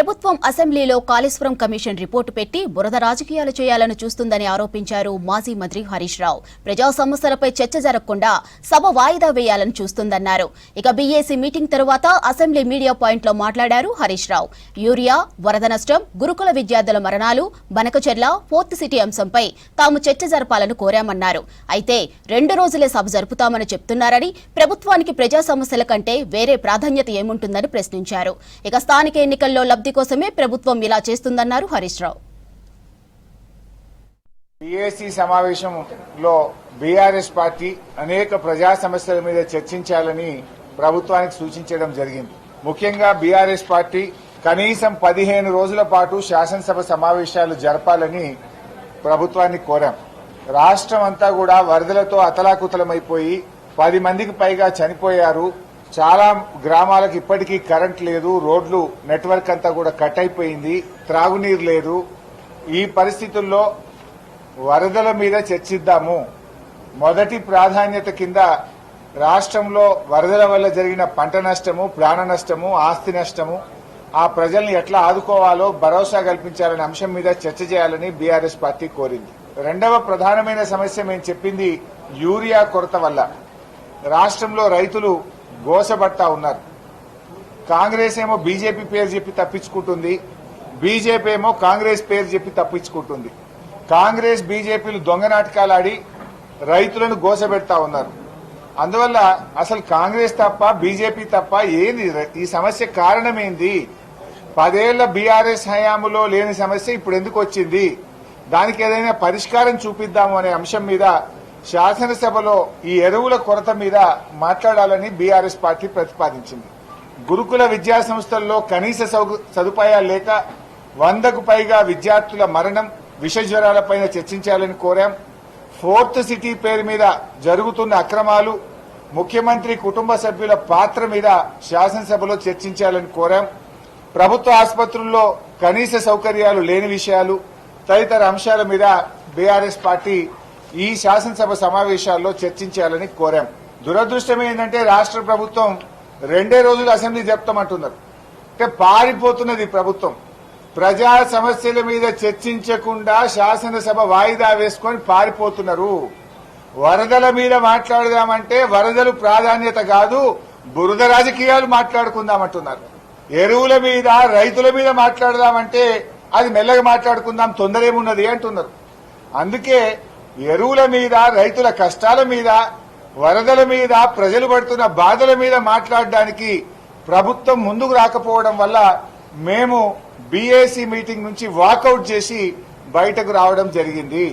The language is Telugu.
ప్రభుత్వం అసెంబ్లీలో కాళేశ్వరం కమిషన్ రిపోర్టు పెట్టి బురద రాజకీయాలు చేయాలని చూస్తుందని ఆరోపించారు మాజీ మంత్రి హరీష్ రావు. ప్రజా సమస్యలపై చర్చ జరగకుండా సభ వాయిదా వేయాలని చూస్తుందన్నారు. ఇక బీఏసీ మీటింగ్ తరువాత అసెంబ్లీ మీడియా పాయింట్లో మాట్లాడారు హరీష్ రావు. యూరియా, వరద నష్టం, గురుకుల విద్యార్థుల మరణాలు, బనకచెర్ల, ఫోర్త్ సిటీ అంశంపై తాము చర్చ జరపాలని కోరామన్నారు. అయితే 2 రోజులే సభ జరుపుతామని చెప్తున్నారని, ప్రభుత్వానికి ప్రజా సమస్యల కంటే వేరే ప్రాధాన్యత ఏముంటుందని ప్రశ్నించారు. ఇక స్థానిక ఎన్నికల్లో లబ్ధి కోసమే ప్రభుత్వం ఇలా చేస్తుందన్నారు హరీష్ రావు. బీఏసీ సమావేశంలో బీఆర్ఎస్ పార్టీ అనేక ప్రజా సమస్యల మీద చర్చించాలని ప్రభుత్వానికి సూచించడం జరిగింది. ముఖ్యంగా బీఆర్ఎస్ పార్టీ కనీసం 15 రోజుల పాటు శాసనసభ సమావేశాలు జరపాలని ప్రభుత్వాన్ని కోరాం. రాష్ట్రం అంతా కూడా వరదలతో అతలాకుతలమైపోయి 10 మందికి పైగా చనిపోయారు. చాలా గ్రామాలకు ఇప్పటికీ కరెంట్ లేదు, రోడ్లు నెట్వర్క్ అంతా కూడా కట్ అయిపోయింది, త్రాగునీరు లేదు. ఈ పరిస్థితుల్లో వరదల మీద చర్చిద్దాము. మొదటి ప్రాధాన్యత కింద రాష్ట్రంలో వరదల వల్ల జరిగిన పంట నష్టము, ప్రాణ నష్టము, ఆస్తి నష్టము, ఆ ప్రజల్ని ఎట్లా ఆదుకోవాలో భరోసా కల్పించాలనే అంశం మీద చర్చ చేయాలని బీఆర్ఎస్ పార్టీ కోరింది. రెండవ ప్రధానమైన సమస్య మేము చెప్పింది యూరియా కొరత వల్ల రాష్ట్రంలో రైతులు గోసబడతా ఉన్నారు. కాంగ్రెస్ ఏమో బీజేపీ పేరు చెప్పి తప్పించుకుంటుంది, బీజేపీ ఏమో కాంగ్రెస్ పేరు చెప్పి తప్పించుకుంటుంది. కాంగ్రెస్ బీజేపీలు దొంగ నాటకాలు ఆడి రైతులను గోసబెడతా ఉన్నారు. అందువల్ల అసలు కాంగ్రెస్ తప్ప బీజేపీ తప్ప ఏంది ఈ సమస్య కారణం ఏంది? 10 ఏళ్ల బీఆర్ఎస్ హయాంలో లేని సమస్య ఇప్పుడు ఎందుకు వచ్చింది? దానికి ఏదైనా పరిష్కారం చూపిద్దాము అనే అంశం మీద శాసనసభలో ఈ ఎరువుల కొరత మీద మాట్లాడాలని బీఆర్ఎస్ పార్టీ ప్రతిపాదించింది. గురుకుల విద్యా సంస్థల్లో కనీస సదుపాయాలు లేక 100కు పైగా విద్యార్థుల మరణం, విష జ్వరాలపైన చర్చించాలని కోరాం. ఫోర్త్ సిటీ పేరు మీద జరుగుతున్న అక్రమాలు, ముఖ్యమంత్రి కుటుంబ సభ్యుల పాత్ర మీద శాసనసభలో చర్చించాలని కోరాం. ప్రభుత్వ ఆసుపత్రుల్లో కనీస సౌకర్యాలు లేని విషయాలు తదితర అంశాల మీద బీఆర్ఎస్ పార్టీ ఈ శాసనసభ సమావేశాల్లో చర్చించాలని కోరాం. దురదృష్టం ఏంటంటే రాష్ట్ర ప్రభుత్వం 2 రోజులు అసెంబ్లీ జరుపుతామంటున్నారు. అంటే పారిపోతున్నది ప్రభుత్వం. ప్రజా సమస్యల మీద చర్చించకుండా శాసనసభ వాయిదా వేసుకొని పారిపోతున్నారు. వరదల మీద మాట్లాడదామంటే వరదలు ప్రాధాన్యత కాదు, బురద రాజకీయాలు మాట్లాడుకుందామంటున్నారు. ఎరువుల మీద, రైతుల మీద మాట్లాడదామంటే అది మెల్లగా మాట్లాడుకుందాం, తొందర ఏమున్నది అంటున్నారు. అందుకే ఎరువుల మీద, రైతుల కష్టాల మీద, వరదల మీద, ప్రజలు పడుతున్న బాధల మీద మాట్లాడడానికి ప్రభుత్వం ముందుకు రాకపోవడం వల్ల మేము బీఏసీ మీటింగ్ నుంచి వాకౌట్ చేసి బయటకు రావడం జరిగింది.